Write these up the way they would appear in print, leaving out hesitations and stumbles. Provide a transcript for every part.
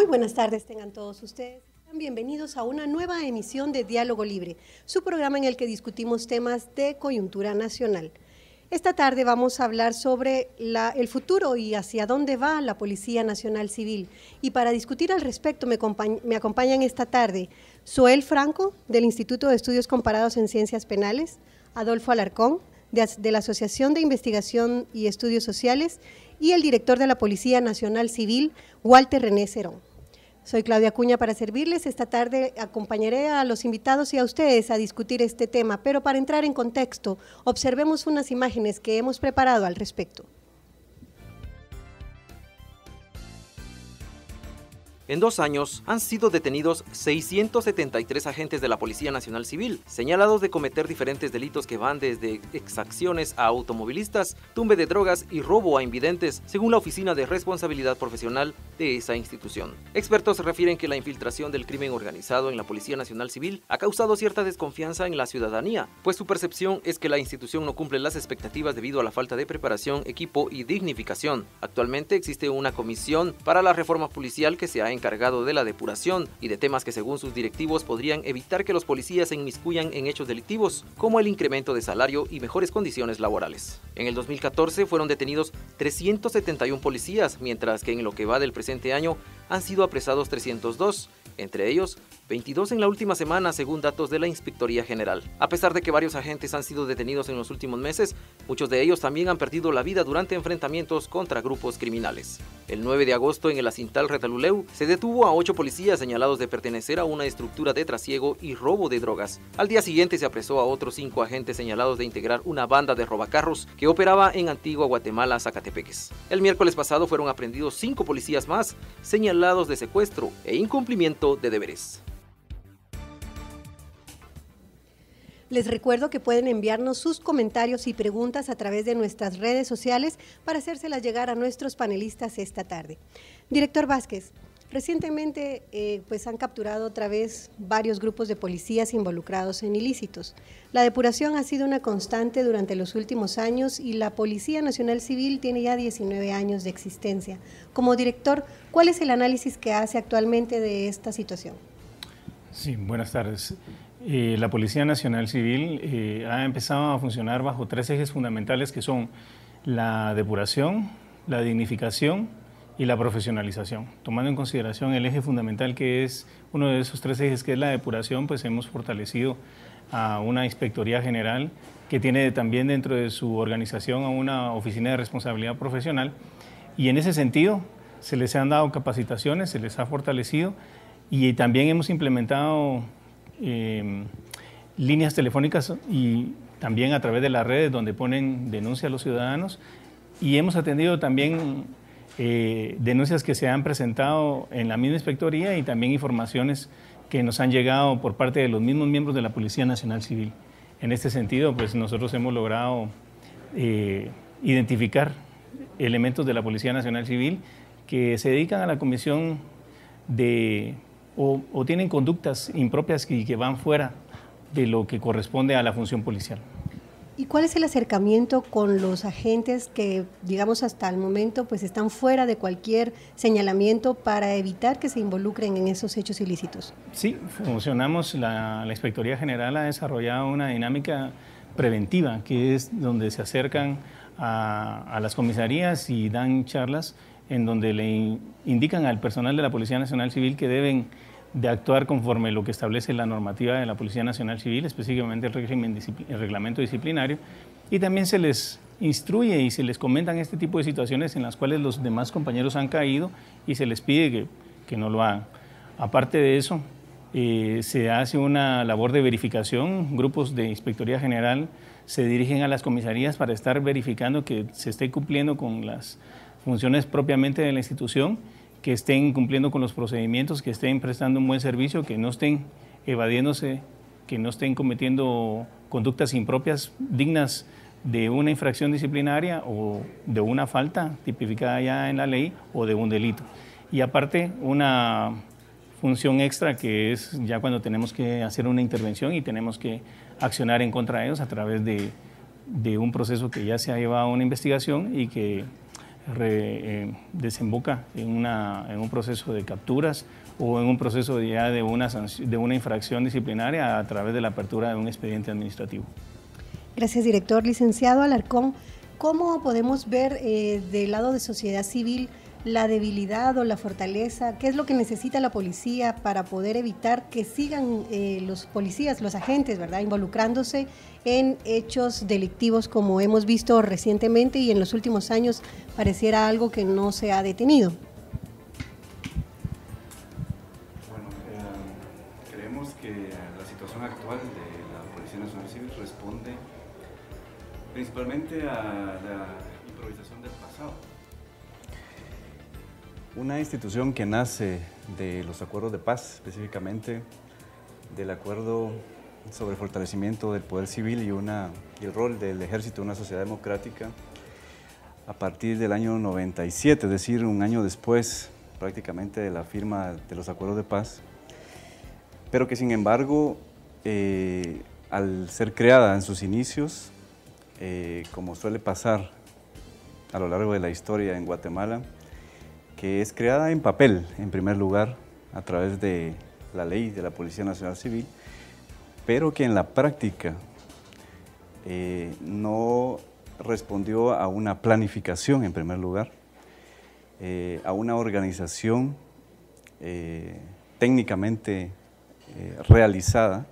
Muy buenas tardes tengan todos ustedes. Bienvenidos a una nueva emisión de Diálogo Libre, su programa en el que discutimos temas de coyuntura nacional. Esta tarde vamos a hablar sobre el futuro y hacia dónde va la Policía Nacional Civil. Y para discutir al respecto me acompañan esta tarde Zoel Franco, del Instituto de Estudios Comparados en Ciencias Penales, Adolfo Alarcón, de la Asociación de Investigación y Estudios Sociales, y el director de la Policía Nacional Civil, Walter René Cerón. Soy Claudia Acuña para servirles. Esta tarde acompañaré a los invitados y a ustedes a discutir este tema, pero para entrar en contexto, observemos unas imágenes que hemos preparado al respecto. En 2 años han sido detenidos 673 agentes de la Policía Nacional Civil, señalados de cometer diferentes delitos que van desde exacciones a automovilistas, tumbe de drogas y robo a invidentes, según la Oficina de Responsabilidad Profesional de esa institución. Expertos refieren que la infiltración del crimen organizado en la Policía Nacional Civil ha causado cierta desconfianza en la ciudadanía, pues su percepción es que la institución no cumple las expectativas debido a la falta de preparación, equipo y dignificación. Actualmente existe una comisión para la reforma policial que se ha encargado de la depuración y de temas que según sus directivos podrían evitar que los policías se inmiscuyan en hechos delictivos, como el incremento de salario y mejores condiciones laborales. En el 2014 fueron detenidos 371 policías, mientras que en lo que va del presente año han sido apresados 302, entre ellos 22 en la última semana según datos de la Inspectoría General. A pesar de que varios agentes han sido detenidos en los últimos meses, muchos de ellos también han perdido la vida durante enfrentamientos contra grupos criminales. El 9 de agosto en el Acintal Retaluleu se detuvo a 8 policías señalados de pertenecer a una estructura de trasiego y robo de drogas. Al día siguiente se apresó a otros 5 agentes señalados de integrar una banda de robacarros que operaba en Antigua Guatemala, Zacatepeques. El miércoles pasado fueron aprehendidos 5 policías más señalados de secuestro e incumplimiento de deberes. Les recuerdo que pueden enviarnos sus comentarios y preguntas a través de nuestras redes sociales para hacérselas llegar a nuestros panelistas esta tarde. Director Vázquez, recientemente pues han capturado otra vez varios grupos de policías involucrados en ilícitos. La depuración ha sido una constante durante los últimos años y la Policía Nacional Civil tiene ya 19 años de existencia. Como director, ¿cuál es el análisis que hace actualmente de esta situación? Sí, buenas tardes. La Policía Nacional Civil ha empezado a funcionar bajo 3 ejes fundamentales que son la depuración, la dignificación y la profesionalización. Tomando en consideración el eje fundamental que es uno de esos 3 ejes, que es la depuración, pues hemos fortalecido a una Inspectoría General que tiene también dentro de su organización a una Oficina de Responsabilidad Profesional, y en ese sentido se les han dado capacitaciones, se les ha fortalecido, y también hemos implementado líneas telefónicas y también a través de las redes donde ponen denuncia a los ciudadanos, y hemos atendido también denuncias que se han presentado en la misma inspectoría y también informaciones que nos han llegado por parte de los mismos miembros de la Policía Nacional Civil. En este sentido, pues nosotros hemos logrado identificar elementos de la Policía Nacional Civil que se dedican a la comisión de o tienen conductas impropias y que van fuera de lo que corresponde a la función policial. ¿Y cuál es el acercamiento con los agentes que, digamos, hasta el momento pues están fuera de cualquier señalamiento para evitar que se involucren en esos hechos ilícitos? Sí, funcionamos, la Inspectoría General ha desarrollado una dinámica preventiva, que es donde se acercan a las comisarías y dan charlas en donde le indican al personal de la Policía Nacional Civil que deben de actuar conforme lo que establece la normativa de la Policía Nacional Civil, específicamente el reglamento disciplinario, y también se les instruye y se les comentan este tipo de situaciones en las cuales los demás compañeros han caído y se les pide que no lo hagan. Aparte de eso, se hace una labor de verificación, grupos de Inspectoría General se dirigen a las comisarías para estar verificando que se esté cumpliendo con las funciones propiamente de la institución, que estén cumpliendo con los procedimientos, que estén prestando un buen servicio, que no estén evadiéndose, que no estén cometiendo conductas impropias dignas de una infracción disciplinaria o de una falta tipificada ya en la ley o de un delito. Y aparte, una función extra que es ya cuando tenemos que hacer una intervención y tenemos que accionar en contra de ellos a través de un proceso que ya se ha llevado a una investigación y que desemboca en un proceso de capturas o en un proceso ya de una infracción disciplinaria a través de la apertura de un expediente administrativo. Gracias, director. Licenciado Alarcón, ¿cómo podemos ver del lado de sociedad civil la debilidad o la fortaleza? ¿Qué es lo que necesita la policía para poder evitar que sigan los policías, los agentes, ¿verdad?, involucrándose en hechos delictivos como hemos visto recientemente y en los últimos años pareciera algo que no se ha detenido? Bueno, creemos que la situación actual de la Policía Nacional Civil responde principalmente a la improvisación del pasado. Una institución que nace de los acuerdos de paz, específicamente del acuerdo sobre fortalecimiento del poder civil y el rol del ejército en una sociedad democrática, a partir del año 97, es decir, un año después prácticamente de la firma de los acuerdos de paz, pero que sin embargo, al ser creada en sus inicios, como suele pasar a lo largo de la historia en Guatemala, que es creada en papel, en primer lugar, a través de la ley de la Policía Nacional Civil, pero que en la práctica no respondió a una planificación, en primer lugar, a una organización técnicamente realizada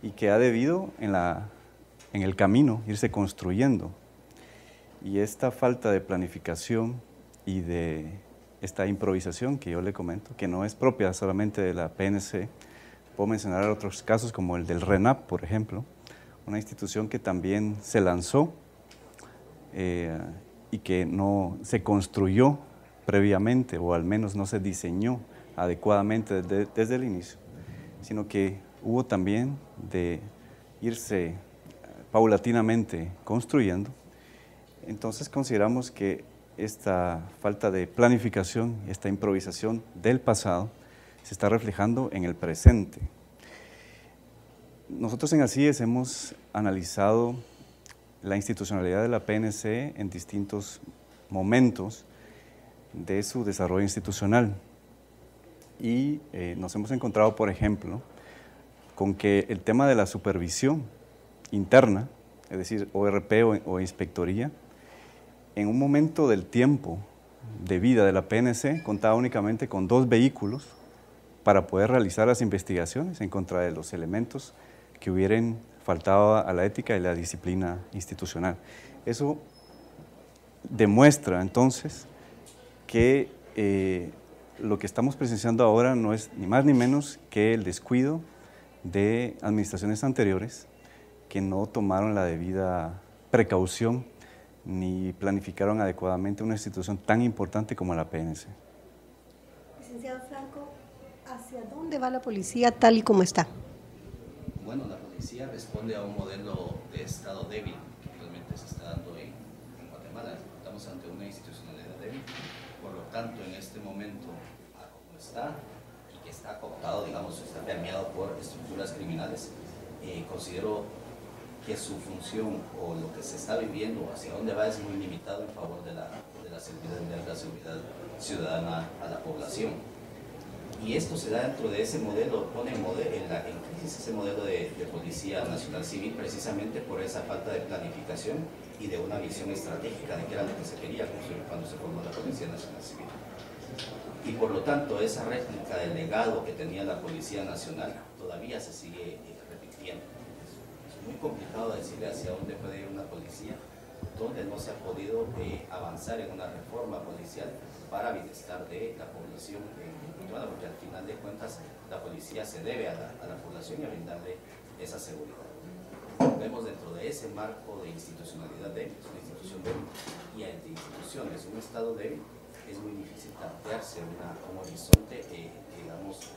y que ha debido en el camino irse construyendo. Y esta falta de planificación y de esta improvisación que yo le comento, que no es propia solamente de la PNC, puedo mencionar otros casos como el del RENAP, por ejemplo, una institución que también se lanzó y que no se construyó previamente, o al menos no se diseñó adecuadamente desde el inicio, sino que hubo también de irse paulatinamente construyendo. Entonces consideramos que esta falta de planificación, esta improvisación del pasado, se está reflejando en el presente. Nosotros en ACIES hemos analizado la institucionalidad de la PNC en distintos momentos de su desarrollo institucional y nos hemos encontrado, por ejemplo, con que el tema de la supervisión interna, es decir, ORP o inspectoría, en un momento del tiempo de vida de la PNC contaba únicamente con 2 vehículos para poder realizar las investigaciones en contra de los elementos que hubieran faltado a la ética y la disciplina institucional. Eso demuestra entonces que lo que estamos presenciando ahora no es ni más ni menos que el descuido de administraciones anteriores que no tomaron la debida precaución ni planificaron adecuadamente una institución tan importante como la PNC. Licenciado Franco, ¿hacia dónde va la policía tal y como está? Bueno, la policía responde a un modelo de Estado débil que realmente se está dando en Guatemala. Estamos ante una institucionalidad débil, por lo tanto, en este momento, como está, y que está cooptado, digamos, está permeado por estructuras criminales, considero que su función o lo que se está viviendo, hacia dónde va, es muy limitado en favor de la seguridad ciudadana a la población. Y esto se da dentro de ese modelo, pone en crisis ese modelo de Policía Nacional Civil, precisamente por esa falta de planificación y de una visión estratégica de qué era lo que se quería construir cuando se formó la Policía Nacional Civil. Y por lo tanto, esa réplica del legado que tenía la Policía Nacional todavía se sigue repitiendo. Es muy complicado decirle hacia dónde puede ir una policía, donde no se ha podido avanzar en una reforma policial para bienestar de la población, porque al final de cuentas la policía se debe a la población y a brindarle esa seguridad. Vemos dentro de ese marco de institucionalidad débil, es una institución débil, y entre instituciones, un Estado débil, es muy difícil plantearse un horizonte, digamos,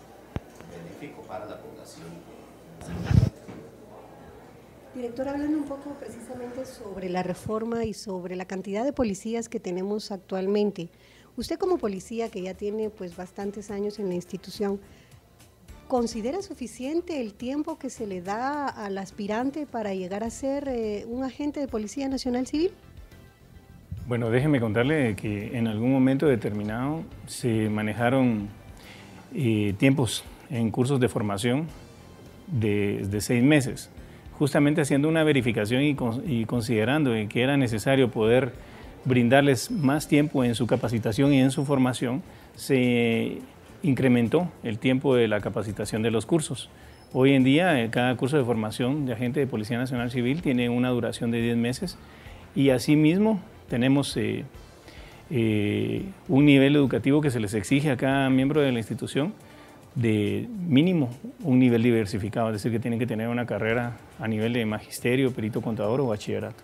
benéfico para la población. Director, hablando un poco precisamente sobre la reforma y sobre la cantidad de policías que tenemos actualmente, usted como policía que ya tiene pues bastantes años en la institución, ¿considera suficiente el tiempo que se le da al aspirante para llegar a ser un agente de Policía Nacional Civil? Bueno, déjeme contarle que en algún momento determinado se manejaron tiempos en cursos de formación de 6 meses, justamente haciendo una verificación y considerando que era necesario poder brindarles más tiempo en su capacitación y en su formación, se incrementó el tiempo de la capacitación de los cursos. Hoy en día, cada curso de formación de agente de Policía Nacional Civil tiene una duración de 10 meses y asimismo tenemos un nivel educativo que se les exige a cada miembro de la institución de mínimo un nivel diversificado, es decir, que tienen que tener una carrera a nivel de magisterio, perito contador o bachillerato.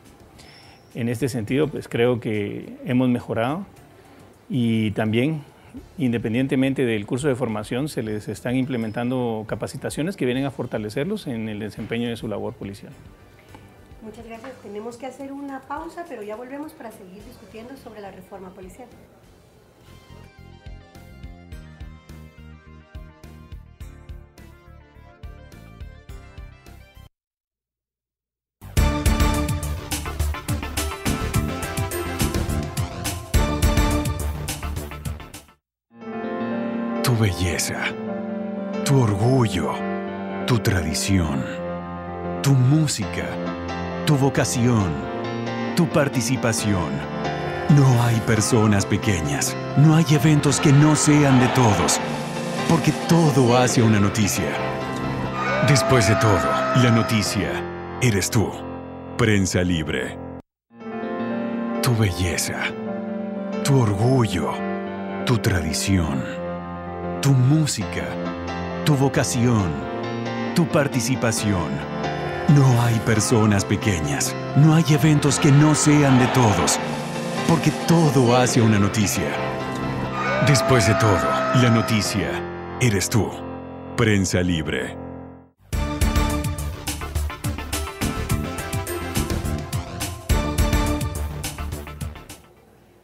En este sentido, pues creo que hemos mejorado y también, independientemente del curso de formación, se les están implementando capacitaciones que vienen a fortalecerlos en el desempeño de su labor policial. Muchas gracias. Tenemos que hacer una pausa, pero ya volvemos para seguir discutiendo sobre la reforma policial. Tu belleza, tu orgullo, tu tradición, tu música, tu vocación, tu participación. No hay personas pequeñas, no hay eventos que no sean de todos, porque todo hace una noticia. Después de todo, la noticia eres tú. Prensa Libre. Tu belleza, tu orgullo, tu tradición, tu música, tu vocación, tu participación. No hay personas pequeñas, no hay eventos que no sean de todos, porque todo hace una noticia. Después de todo, la noticia eres tú. Prensa Libre.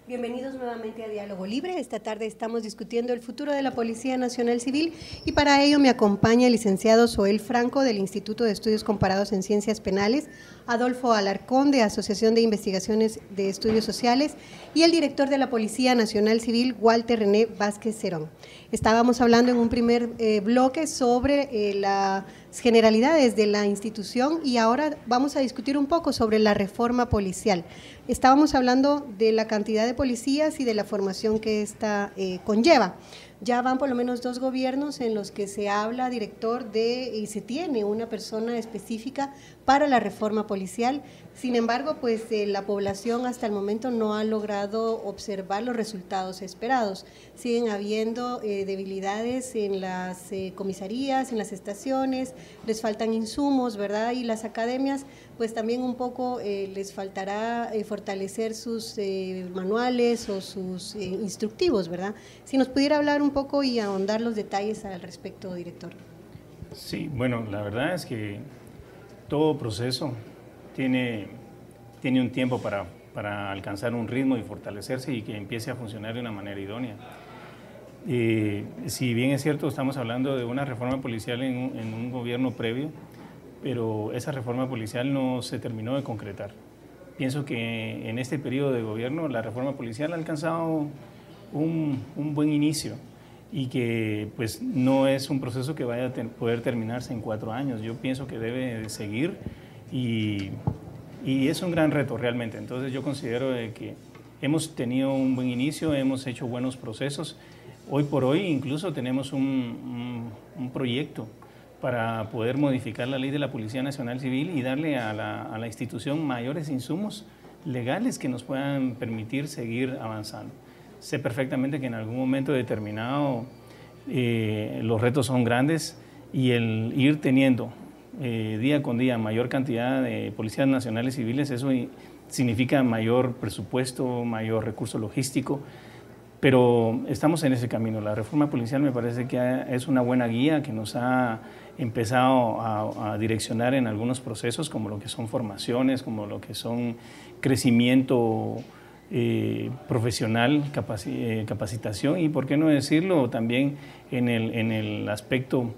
Bienvenidos nuevamente a Diálogo Libre. Esta tarde estamos discutiendo el futuro de la Policía Nacional Civil y para ello me acompaña el licenciado Zoel Franco del Instituto de Estudios Comparados en Ciencias Penales, Adolfo Alarcón de Asociación de Investigaciones de Estudios Sociales y el director de la Policía Nacional Civil, Walter René Vázquez Cerón. Estábamos hablando en un primer bloque sobre las generalidades de la institución y ahora vamos a discutir un poco sobre la reforma policial. Estábamos hablando de la cantidad de policías y de la formación que esta conlleva. Ya van por lo menos 2 gobiernos en los que se habla, director, y se tiene una persona específica para la reforma policial. Sin embargo, pues la población hasta el momento no ha logrado observar los resultados esperados. Siguen habiendo debilidades en las comisarías, en las estaciones, les faltan insumos, ¿verdad? Y las academias, pues también un poco les faltará fortalecer sus manuales o sus instructivos, ¿verdad? Si nos pudiera hablar un poco y ahondar los detalles al respecto, director. Sí, bueno, la verdad es que todo proceso tiene un tiempo para alcanzar un ritmo y fortalecerse y que empiece a funcionar de una manera idónea. Si bien es cierto, estamos hablando de una reforma policial en un gobierno previo, pero esa reforma policial no se terminó de concretar. Pienso que en este periodo de gobierno la reforma policial ha alcanzado un buen inicio y que pues no es un proceso que vaya a poder terminarse en 4 años. Yo pienso que debe de seguir y es un gran reto realmente. Entonces yo considero que hemos tenido un buen inicio, hemos hecho buenos procesos. Hoy por hoy incluso tenemos un proyecto para poder modificar la ley de la Policía Nacional Civil y darle a la institución mayores insumos legales que nos puedan permitir seguir avanzando. Sé perfectamente que en algún momento determinado los retos son grandes y el ir teniendo día con día mayor cantidad de policías nacionales civiles, eso significa mayor presupuesto, mayor recurso logístico, pero estamos en ese camino. La reforma policial me parece que es una buena guía que nos ha empezado a direccionar en algunos procesos, como lo que son formaciones, como lo que son crecimiento profesional, capacitación y, por qué no decirlo, también en el aspecto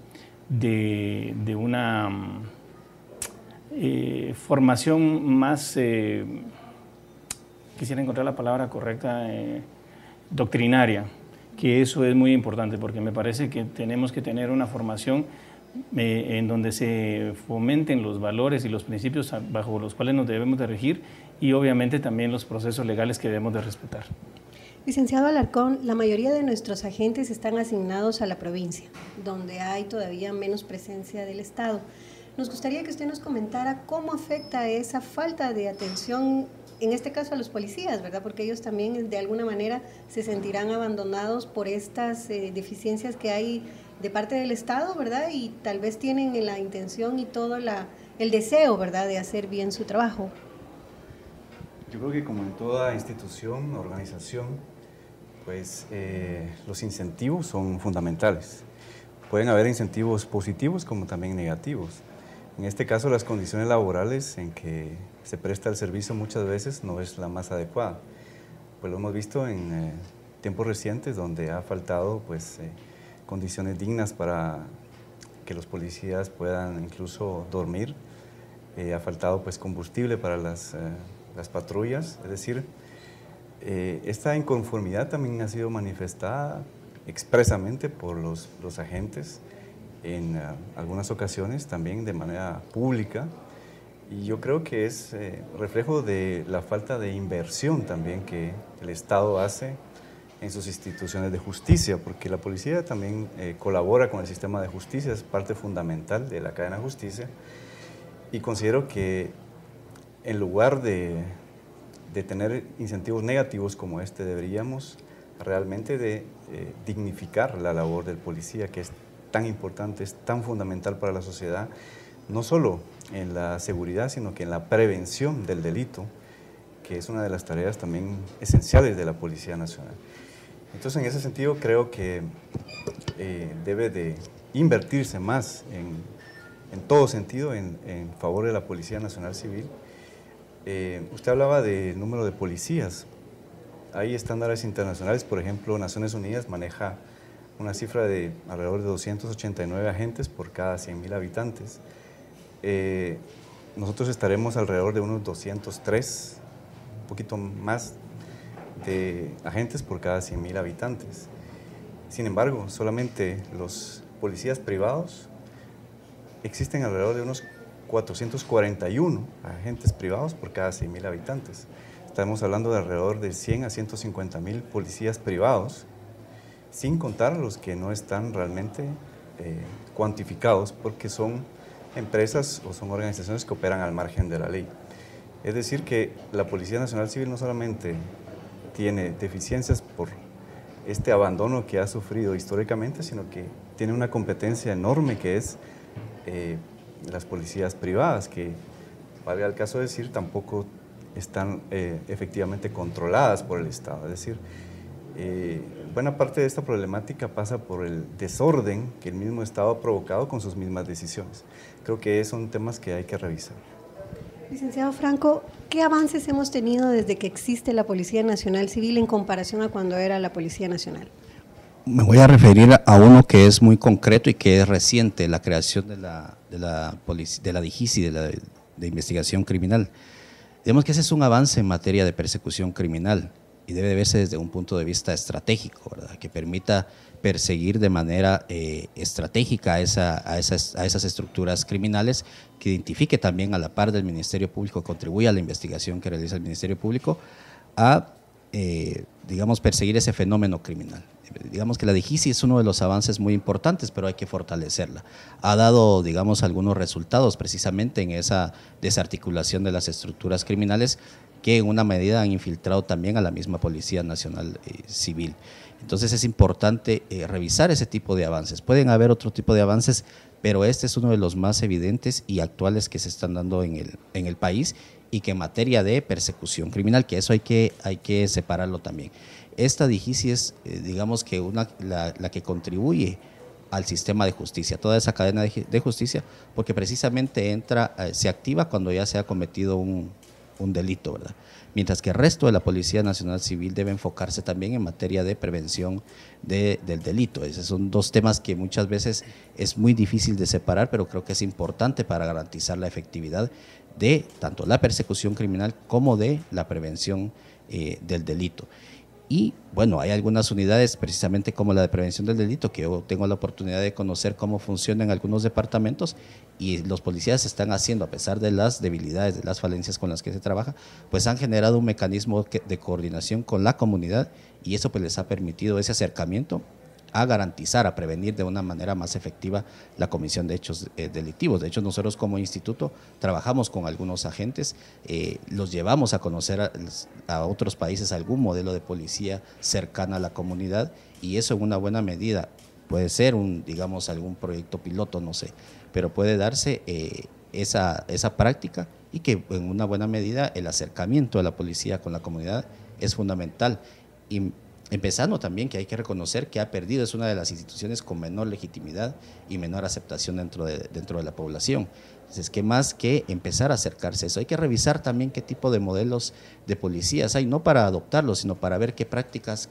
de una formación más quisiera encontrar la palabra correcta, doctrinaria, que eso es muy importante porque me parece que tenemos que tener una formación en donde se fomenten los valores y los principios bajo los cuales nos debemos de regir y obviamente también los procesos legales que debemos de respetar. Licenciado Alarcón, la mayoría de nuestros agentes están asignados a la provincia, donde hay todavía menos presencia del Estado. Nos gustaría que usted nos comentara cómo afecta esa falta de atención, en este caso a los policías, ¿verdad? Porque ellos también de alguna manera se sentirán abandonados por estas deficiencias que hay de parte del Estado, ¿verdad? Y tal vez tienen la intención y todo el deseo, ¿verdad?, de hacer bien su trabajo. Yo creo que como en toda institución, organización, pues los incentivos son fundamentales. Pueden haber incentivos positivos como también negativos. En este caso, las condiciones laborales en que se presta el servicio muchas veces no es la más adecuada. Pues lo hemos visto en tiempos recientes donde ha faltado pues, condiciones dignas para que los policías puedan incluso dormir. Ha faltado pues, combustible para las patrullas, es decir, esta inconformidad también ha sido manifestada expresamente por los agentes en algunas ocasiones, también de manera pública, y yo creo que es reflejo de la falta de inversión también que el Estado hace en sus instituciones de justicia, porque la policía también colabora con el sistema de justicia, es parte fundamental de la cadena de justicia, y considero que en lugar de tener incentivos negativos como este, deberíamos realmente de dignificar la labor del policía, que es tan importante, es tan fundamental para la sociedad, no solo en la seguridad, sino que en la prevención del delito, que es una de las tareas también esenciales de la Policía Nacional. Entonces, en ese sentido, creo que debe de invertirse más en todo sentido en favor de la Policía Nacional Civil. Usted hablaba del número de policías. Hay estándares internacionales, por ejemplo, Naciones Unidas maneja una cifra de alrededor de 289 agentes por cada 100.000 habitantes. Nosotros estaremos alrededor de unos 203, un poquito más de agentes por cada 100.000 habitantes. Sin embargo, solamente los policías privados existen alrededor de unos 441 agentes privados por cada 100.000 habitantes. Estamos hablando de alrededor de 100 a 150.000 policías privados, sin contar los que no están realmente cuantificados porque son empresas o son organizaciones que operan al margen de la ley. Es decir que la Policía Nacional Civil no solamente tiene deficiencias por este abandono que ha sufrido históricamente, sino que tiene una competencia enorme que es las policías privadas, que, valga el caso de decir, tampoco están efectivamente controladas por el Estado. Es decir, buena parte de esta problemática pasa por el desorden que el mismo Estado ha provocado con sus mismas decisiones. Creo que son temas que hay que revisar. Licenciado Franco, ¿qué avances hemos tenido desde que existe la Policía Nacional Civil en comparación a cuando era la Policía Nacional? Me voy a referir a uno que es muy concreto y que es reciente, la creación de la DIGICI, de investigación criminal. Digamos que ese es un avance en materia de persecución criminal y debe verse desde un punto de vista estratégico, ¿verdad?, que permita perseguir de manera estratégica a esas estructuras criminales, que identifique también a la par del Ministerio Público, contribuya a la investigación que realiza el Ministerio Público a, digamos, perseguir ese fenómeno criminal. Digamos que la DIGICI es uno de los avances muy importantes, pero hay que fortalecerla. Ha dado, digamos, algunos resultados precisamente en esa desarticulación de las estructuras criminales que en una medida han infiltrado también a la misma Policía Nacional Civil. Entonces es importante revisar ese tipo de avances. Pueden haber otro tipo de avances, pero este es uno de los más evidentes y actuales que se están dando en el país, y que en materia de persecución criminal, que eso hay que separarlo también. Esta DIGICI es, digamos que la que contribuye al sistema de justicia, toda esa cadena de justicia, porque precisamente se activa cuando ya se ha cometido un delito, ¿verdad? Mientras que el resto de la Policía Nacional Civil debe enfocarse también en materia de prevención del delito. Esos son dos temas que muchas veces es muy difícil de separar, pero creo que es importante para garantizar la efectividad de tanto la persecución criminal como de la prevención del delito. Y bueno, hay algunas unidades, precisamente como la de prevención del delito, que yo tengo la oportunidad de conocer cómo funciona en algunos departamentos, y los policías están haciendo, a pesar de las debilidades, de las falencias con las que se trabaja, pues han generado un mecanismo de coordinación con la comunidad, y eso pues les ha permitido ese acercamiento a garantizar, a prevenir de una manera más efectiva la comisión de hechos delictivos. De hecho, nosotros como instituto trabajamos con algunos agentes, los llevamos a conocer a otros países algún modelo de policía cercana a la comunidad, y eso en una buena medida puede ser digamos, algún proyecto piloto, no sé, pero puede darse esa práctica, y que en una buena medida el acercamiento de la policía con la comunidad es fundamental. Y empezando también que hay que reconocer que ha perdido, es una de las instituciones con menor legitimidad y menor aceptación dentro de la población. Entonces, ¿qué más que empezar a acercarse a eso? Hay que revisar también qué tipo de modelos de policías hay, no para adoptarlos, sino para ver qué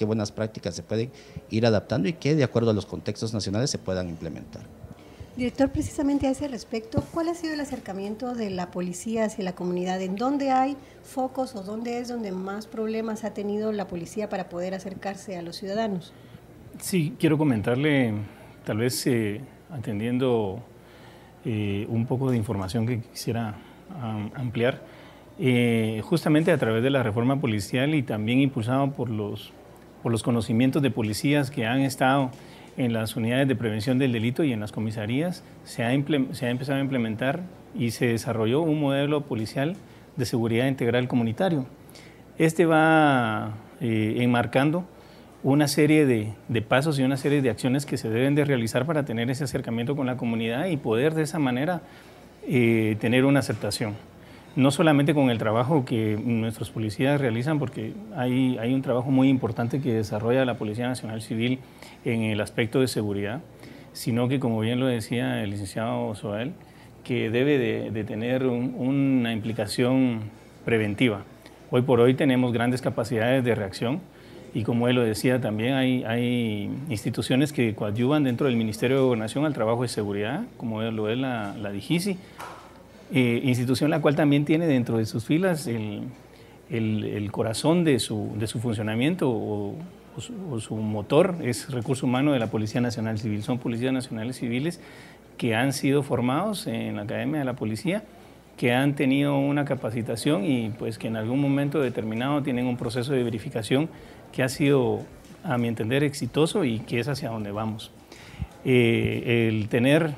buenas prácticas se pueden ir adaptando y que de acuerdo a los contextos nacionales se puedan implementar. Director, precisamente a ese respecto, ¿cuál ha sido el acercamiento de la policía hacia la comunidad? ¿En dónde hay focos o dónde es donde más problemas ha tenido la policía para poder acercarse a los ciudadanos? Sí, quiero comentarle, tal vez atendiendo un poco de información que quisiera ampliar, justamente a través de la reforma policial y también impulsado por los conocimientos de policías que han estado en las unidades de prevención del delito y en las comisarías, se ha empezado a implementar y se desarrolló un modelo policial de seguridad integral comunitario. Este va enmarcando una serie de pasos y una serie de acciones que se deben de realizar para tener ese acercamiento con la comunidad y poder de esa manera tener una aceptación. No solamente con el trabajo que nuestros policías realizan, porque hay un trabajo muy importante que desarrolla la Policía Nacional Civil en el aspecto de seguridad, sino que, como bien lo decía el licenciado Zoel, que debe de tener una implicación preventiva. Hoy por hoy tenemos grandes capacidades de reacción y, como él lo decía, también hay instituciones que coadyuvan dentro del Ministerio de Gobernación al trabajo de seguridad, como lo es la DIGICI, institución la cual también tiene dentro de sus filas el corazón de su funcionamiento o su motor es recurso humano de la Policía Nacional Civil. Son policías nacionales civiles que han sido formados en la Academia de la Policía, que han tenido una capacitación y pues que en algún momento determinado tienen un proceso de verificación que ha sido, a mi entender, exitoso y que es hacia donde vamos. El tener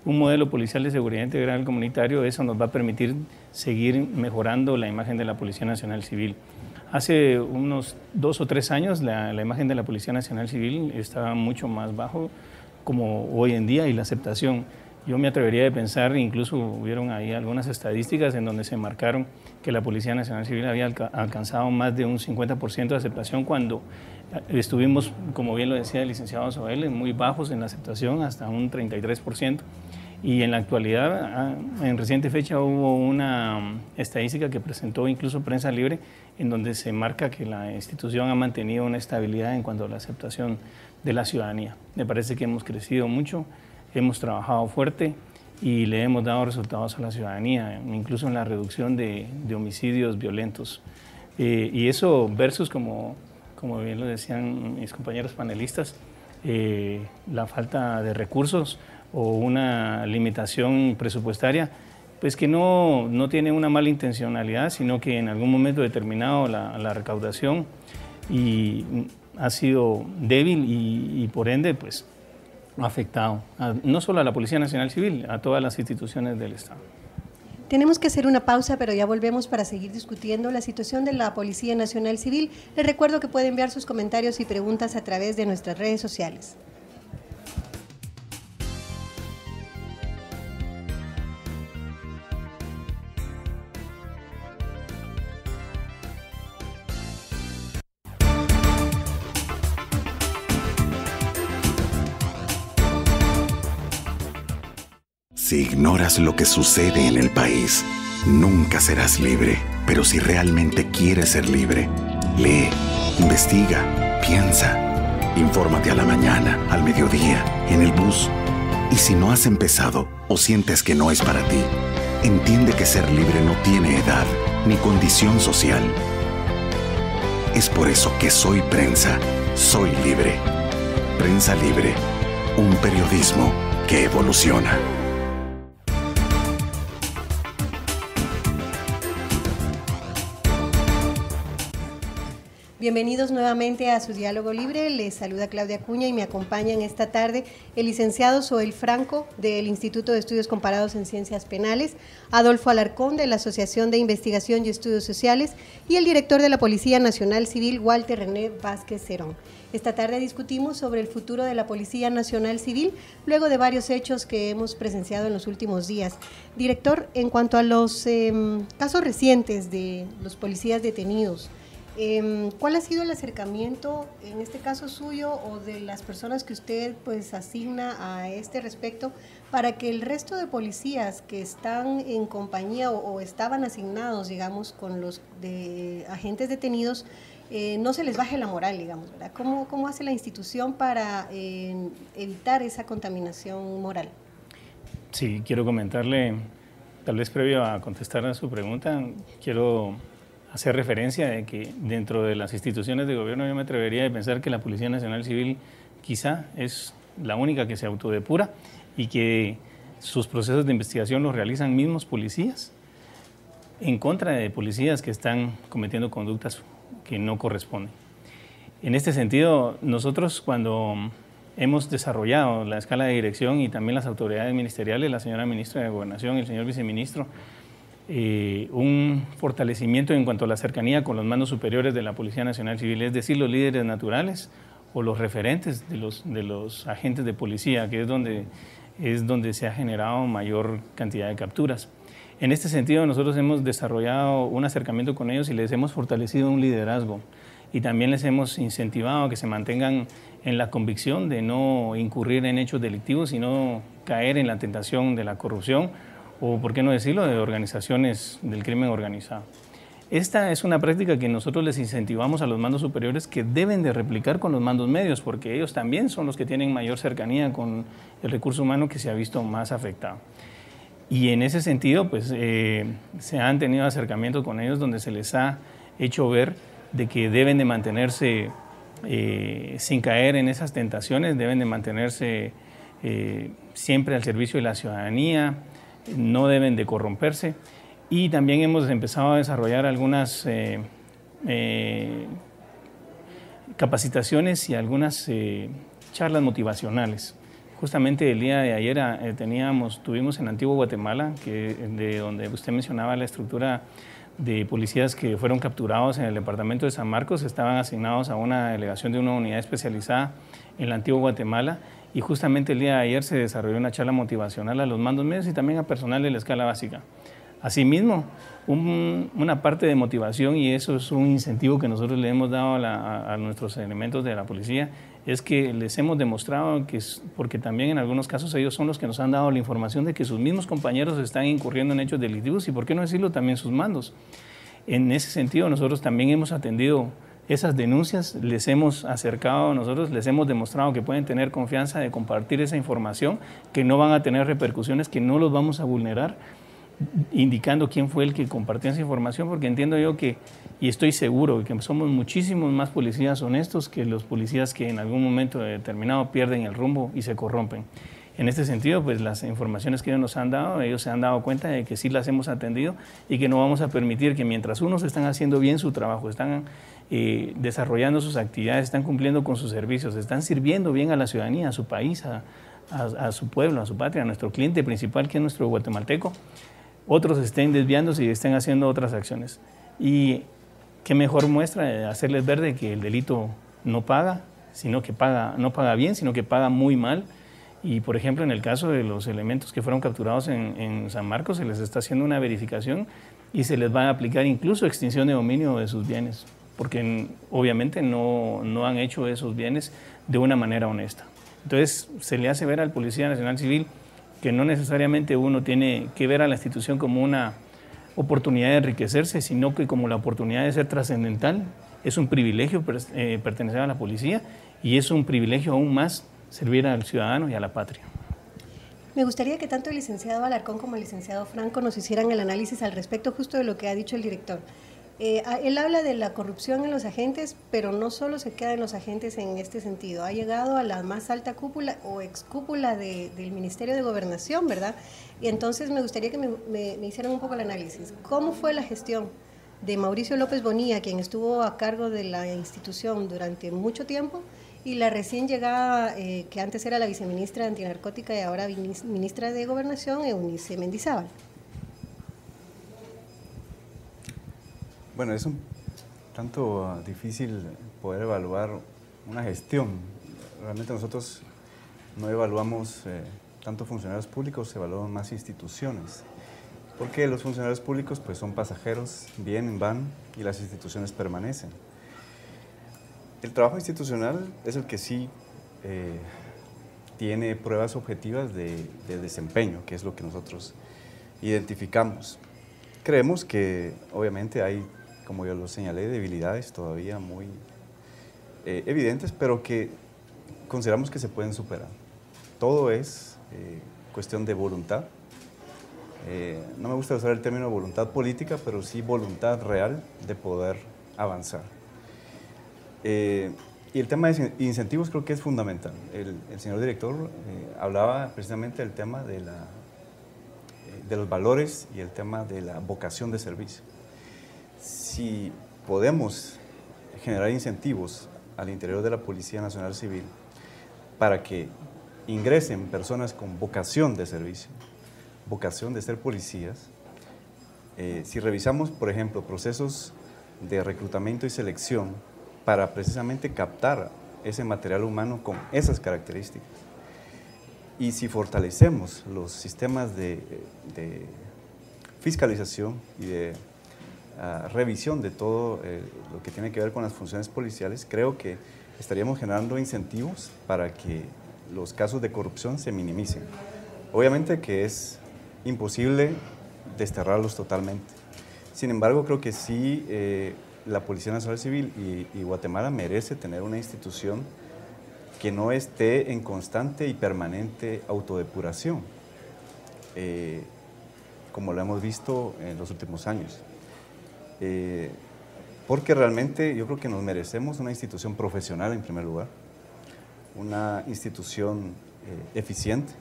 un modelo policial de seguridad integral comunitario, eso nos va a permitir seguir mejorando la imagen de la Policía Nacional Civil. Hace unos 2 o 3 años la imagen de la Policía Nacional Civil estaba mucho más bajo como hoy en día, y la aceptación, yo me atrevería a pensar, incluso hubieron ahí algunas estadísticas en donde se marcaron que la Policía Nacional Civil había alcanzado más de un 50% de aceptación cuando estuvimos, como bien lo decía el licenciado Zoel, muy bajos en la aceptación, hasta un 33%. Y en la actualidad, en reciente fecha, hubo una estadística que presentó incluso Prensa Libre, en donde se marca que la institución ha mantenido una estabilidad en cuanto a la aceptación de la ciudadanía. Me parece que hemos crecido mucho, hemos trabajado fuerte y le hemos dado resultados a la ciudadanía, incluso en la reducción de homicidios violentos. Y eso versus, como bien lo decían mis compañeros panelistas, la falta de recursos o una limitación presupuestaria, pues que no tiene una mala intencionalidad, sino que en algún momento determinado la recaudación ha sido débil y por ende pues ha afectado no solo a la Policía Nacional Civil, a todas las instituciones del Estado. Tenemos que hacer una pausa, pero ya volvemos para seguir discutiendo la situación de la Policía Nacional Civil. Les recuerdo que pueden enviar sus comentarios y preguntas a través de nuestras redes sociales. Si ignoras lo que sucede en el país, nunca serás libre. Pero si realmente quieres ser libre, lee, investiga, piensa. Infórmate a la mañana, al mediodía, en el bus. Y si no has empezado o sientes que no es para ti, entiende que ser libre no tiene edad ni condición social. Es por eso que soy prensa, soy libre. Prensa Libre, un periodismo que evoluciona. Bienvenidos nuevamente a su Diálogo Libre. Les saluda Claudia Acuña y me acompaña en esta tarde el licenciado Soel Franco del Instituto de Estudios Comparados en Ciencias Penales, Adolfo Alarcón de la Asociación de Investigación y Estudios Sociales y el director de la Policía Nacional Civil, Walter René Vázquez Cerón. Esta tarde discutimos sobre el futuro de la Policía Nacional Civil, luego de varios hechos que hemos presenciado en los últimos días. Director, en cuanto a los casos recientes de los policías detenidos, ¿cuál ha sido el acercamiento, en este caso suyo, o de las personas que usted pues asigna a este respecto, para que el resto de policías que están en compañía o estaban asignados, digamos, con los agentes detenidos, no se les baje la moral, digamos, ¿verdad? ¿Cómo hace la institución para evitar esa contaminación moral? Sí, quiero comentarle, tal vez previo a contestar a su pregunta, quiero hacer referencia de que dentro de las instituciones de gobierno yo me atrevería a pensar que la Policía Nacional Civil quizá es la única que se autodepura y que sus procesos de investigación los realizan mismos policías en contra de policías que están cometiendo conductas que no corresponden. En este sentido, nosotros cuando hemos desarrollado la escala de dirección y también las autoridades ministeriales, la señora ministra de Gobernación y el señor viceministro, un fortalecimiento en cuanto a la cercanía con los mandos superiores de la Policía Nacional Civil, es decir, los líderes naturales o los referentes de los agentes de policía, que es donde se ha generado mayor cantidad de capturas. En este sentido, nosotros hemos desarrollado un acercamiento con ellos y les hemos fortalecido un liderazgo y también les hemos incentivado a que se mantengan en la convicción de no incurrir en hechos delictivos, sino caer en la tentación de la corrupción o, por qué no decirlo, de organizaciones del crimen organizado. Esta es una práctica que nosotros les incentivamos a los mandos superiores que deben de replicar con los mandos medios, porque ellos también son los que tienen mayor cercanía con el recurso humano que se ha visto más afectado. Y en ese sentido, pues, se han tenido acercamientos con ellos donde se les ha hecho ver de que deben de mantenerse sin caer en esas tentaciones, deben de mantenerse siempre al servicio de la ciudadanía, no deben de corromperse. Y también hemos empezado a desarrollar algunas capacitaciones y algunas charlas motivacionales. Justamente el día de ayer tuvimos en Antigua Guatemala, de donde usted mencionaba la estructura de policías que fueron capturados en el departamento de San Marcos, estaban asignados a una delegación de una unidad especializada en la Antigua Guatemala, y justamente el día de ayer se desarrolló una charla motivacional a los mandos medios y también a personal de la escala básica. Asimismo, una parte de motivación, y eso es un incentivo que nosotros le hemos dado a nuestros elementos de la policía, es que les hemos demostrado que, porque también en algunos casos ellos son los que nos han dado la información de que sus mismos compañeros están incurriendo en hechos delictivos y, por qué no decirlo, también sus mandos. En ese sentido, nosotros también hemos atendido esas denuncias, les hemos acercado, nosotros les hemos demostrado que pueden tener confianza de compartir esa información, que no van a tener repercusiones, que no los vamos a vulnerar, indicando quién fue el que compartió esa información, porque entiendo yo que, y estoy seguro, que somos muchísimos más policías honestos que los policías que en algún momento determinado pierden el rumbo y se corrompen. En este sentido, pues las informaciones que ellos nos han dado, ellos se han dado cuenta de que sí las hemos atendido y que no vamos a permitir que mientras unos están haciendo bien su trabajo, están desarrollando sus actividades, están cumpliendo con sus servicios, están sirviendo bien a la ciudadanía, a su país, a su pueblo, a su patria, a nuestro cliente principal, que es nuestro guatemalteco, otros estén desviándose y estén haciendo otras acciones. Y qué mejor muestra de hacerles ver de que el delito no paga, no paga bien, sino que paga muy mal. Y, por ejemplo, en el caso de los elementos que fueron capturados en San Marcos, se les está haciendo una verificación y se les va a aplicar incluso extinción de dominio de sus bienes, porque obviamente no han hecho esos bienes de una manera honesta. Entonces, se le hace ver al Policía Nacional Civil que no necesariamente uno tiene que ver a la institución como una oportunidad de enriquecerse, sino que como la oportunidad de ser trascendental. Es un privilegio pertenecer a la policía y es un privilegio aún más servir al ciudadano y a la patria. Me gustaría que tanto el licenciado Alarcón como el licenciado Franco nos hicieran el análisis al respecto justo de lo que ha dicho el director. Él habla de la corrupción en los agentes, pero no solo se queda en los agentes en este sentido. Ha llegado a la más alta cúpula o excúpula del Ministerio de Gobernación, ¿verdad? Y entonces me gustaría que me hicieran un poco el análisis. ¿Cómo fue la gestión de Mauricio López Bonilla, quien estuvo a cargo de la institución durante mucho tiempo, y la recién llegada, que antes era la viceministra antinarcótica y ahora ministra de Gobernación, Eunice Mendizábal? Bueno, es un tanto difícil poder evaluar una gestión. Realmente nosotros no evaluamos tanto funcionarios públicos, evaluamos más instituciones, porque los funcionarios públicos pues son pasajeros, vienen, van y las instituciones permanecen. El trabajo institucional es el que sí tiene pruebas objetivas de desempeño, que es lo que nosotros identificamos. Creemos que obviamente hay, como yo lo señalé, debilidades todavía muy evidentes, pero que consideramos que se pueden superar. Todo es cuestión de voluntad. No me gusta usar el término voluntad política, pero sí voluntad real de poder avanzar. Y el tema de incentivos creo que es fundamental. El señor director hablaba precisamente del tema de los valores y el tema de la vocación de servicio. Si podemos generar incentivos al interior de la Policía Nacional Civil para que ingresen personas con vocación de servicio, vocación de ser policías, si revisamos, por ejemplo, procesos de reclutamiento y selección para precisamente captar ese material humano con esas características, y si fortalecemos los sistemas de fiscalización y de revisión de todo lo que tiene que ver con las funciones policiales, creo que estaríamos generando incentivos para que los casos de corrupción se minimicen. Obviamente que es imposible desterrarlos totalmente. Sin embargo, creo que sí la Policía Nacional Civil y Guatemala merece tener una institución que no esté en constante y permanente autodepuración, como lo hemos visto en los últimos años. Porque realmente yo creo que nos merecemos una institución profesional en primer lugar, una institución eficiente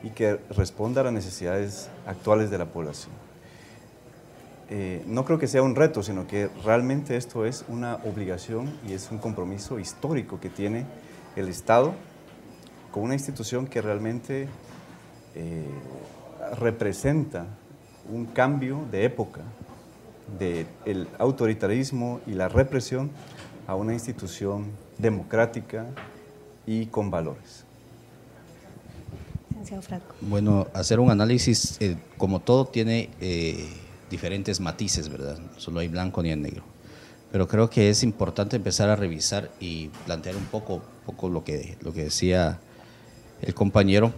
y que responda a las necesidades actuales de la población. No creo que sea un reto, sino que realmente esto es una obligación y es un compromiso histórico que tiene el Estado con una institución que realmente representa un cambio de época del autoritarismo y la represión a una institución democrática y con valores. Bueno, hacer un análisis, como todo, tiene diferentes matices, ¿verdad? No solo hay blanco ni hay negro. Pero creo que es importante empezar a revisar y plantear un poco lo que decía el compañero.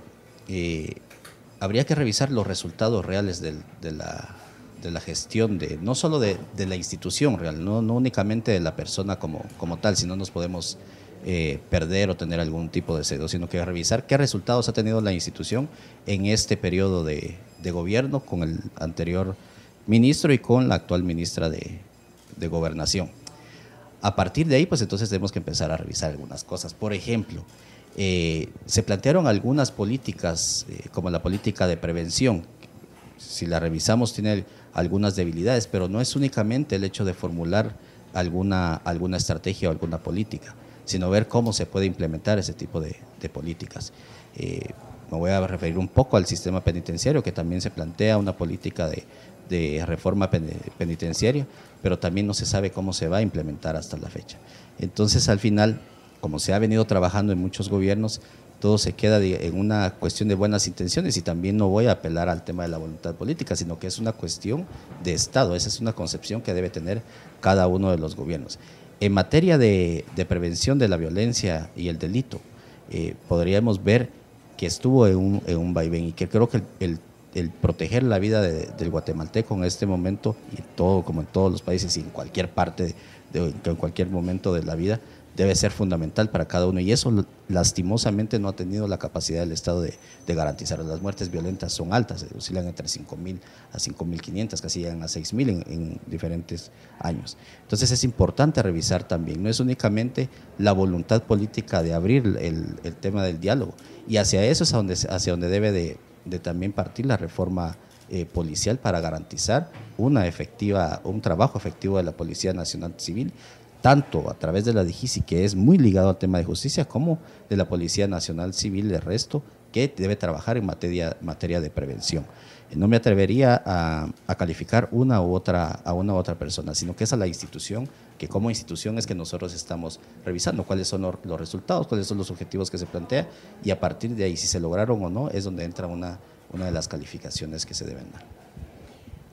Habría que revisar los resultados reales de la gestión, no solo de la institución real, no únicamente de la persona como tal, si no nos podemos perder o tener algún tipo de cedo, sino que revisar qué resultados ha tenido la institución en este periodo de gobierno con el anterior ministro y con la actual ministra de Gobernación. A partir de ahí, pues entonces tenemos que empezar a revisar algunas cosas. Por ejemplo, se plantearon algunas políticas, como la política de prevención. Si la revisamos, tiene algunas debilidades, pero no es únicamente el hecho de formular alguna estrategia o alguna política, sino ver cómo se puede implementar ese tipo de políticas. Me voy a referir un poco al sistema penitenciario, que también se plantea una política de reforma penitenciaria, pero también no se sabe cómo se va a implementar hasta la fecha. Entonces, al final, como se ha venido trabajando en muchos gobiernos, todo se queda en una cuestión de buenas intenciones, y también no voy a apelar al tema de la voluntad política, sino que es una cuestión de Estado. Esa es una concepción que debe tener cada uno de los gobiernos. En materia de prevención de la violencia y el delito, podríamos ver que estuvo en un vaivén, y que creo que el proteger la vida del guatemalteco en este momento, y como en todos los países y en cualquier parte, en cualquier momento de la vida, debe ser fundamental para cada uno, y eso lastimosamente no ha tenido la capacidad del Estado de garantizar. Las muertes violentas son altas, oscilan entre 5.000 a 5.500, casi llegan a 6.000 en diferentes años. Entonces es importante revisar también, no es únicamente la voluntad política de abrir el tema del diálogo, y hacia eso es hacia donde debe de también partir la reforma policial, para garantizar un trabajo efectivo de la Policía Nacional Civil, tanto a través de la DIGICI, que es muy ligado al tema de justicia, como de la Policía Nacional Civil, de resto, que debe trabajar en materia de prevención. No me atrevería a calificar a una u otra persona, sino que esa es la institución, que como institución es que nosotros estamos revisando cuáles son los resultados, cuáles son los objetivos que se plantea, y a partir de ahí, si se lograron o no, es donde entra una de las calificaciones que se deben dar.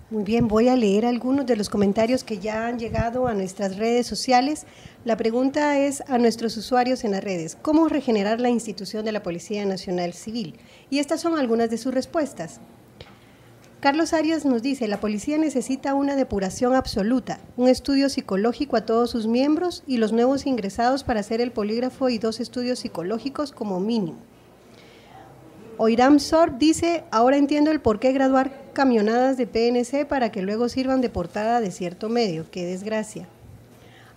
Muy bien, voy a leer algunos de los comentarios que ya han llegado a nuestras redes sociales. La pregunta es a nuestros usuarios en las redes: ¿cómo regenerar la institución de la Policía Nacional Civil? Y estas son algunas de sus respuestas. Carlos Arias nos dice: la policía necesita una depuración absoluta, un estudio psicológico a todos sus miembros y los nuevos ingresados para hacer el polígrafo y 2 estudios psicológicos como mínimo. Oiram Sorb dice: ahora entiendo el por qué graduar camionadas de PNC para que luego sirvan de portada de cierto medio. ¡Qué desgracia!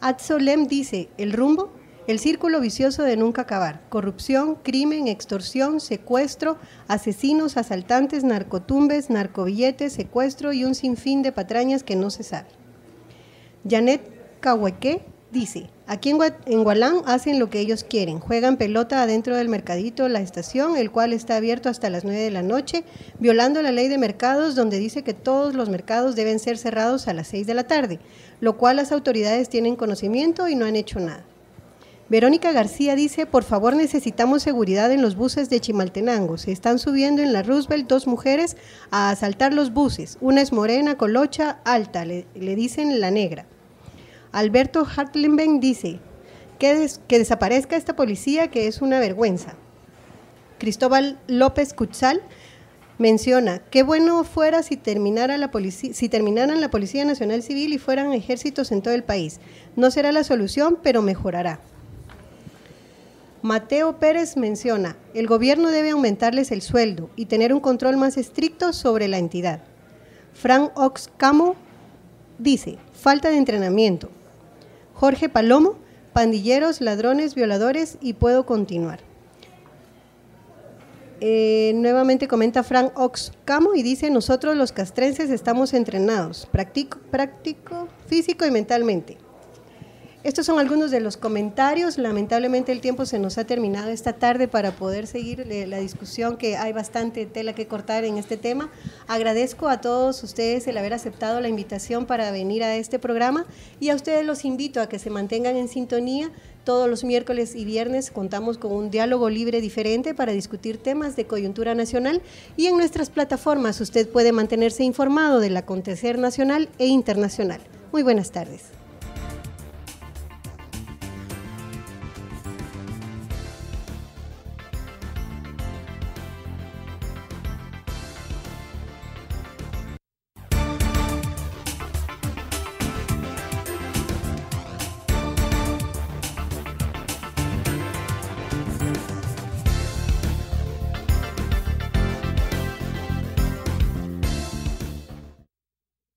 Adsolem dice: el rumbo, el círculo vicioso de nunca acabar: corrupción, crimen, extorsión, secuestro, asesinos, asaltantes, narcotumbes, narcobilletes, secuestro y un sinfín de patrañas que no se sabe. Janet Cahueque dice: aquí en Gualán hacen lo que ellos quieren, juegan pelota adentro del mercadito La Estación, el cual está abierto hasta las 9 de la noche, violando la ley de mercados, donde dice que todos los mercados deben ser cerrados a las 6 de la tarde, lo cual las autoridades tienen conocimiento y no han hecho nada. Verónica García dice: por favor, necesitamos seguridad en los buses de Chimaltenango, se están subiendo en la Roosevelt 2 mujeres a asaltar los buses, una es morena, colocha, alta, le dicen la negra. Alberto Hartlenben dice: que desaparezca esta policía, que es una vergüenza. Cristóbal López Cutzal menciona: qué bueno fuera si terminaran la Policía Nacional Civil y fueran ejércitos en todo el país. No será la solución, pero mejorará. Mateo Pérez menciona: el gobierno debe aumentarles el sueldo y tener un control más estricto sobre la entidad. Frank Oxcamo dice: falta de entrenamiento. Jorge Palomo: pandilleros, ladrones, violadores, y puedo continuar. Nuevamente comenta Frank Oxcamo y dice: nosotros los castrenses estamos entrenados, práctico, físico y mentalmente. Estos son algunos de los comentarios. Lamentablemente el tiempo se nos ha terminado esta tarde para poder seguir la discusión, que hay bastante tela que cortar en este tema. Agradezco a todos ustedes el haber aceptado la invitación para venir a este programa, y a ustedes los invito a que se mantengan en sintonía. Todos los miércoles y viernes contamos con un diálogo libre diferente para discutir temas de coyuntura nacional, y en nuestras plataformas usted puede mantenerse informado del acontecer nacional e internacional. Muy buenas tardes.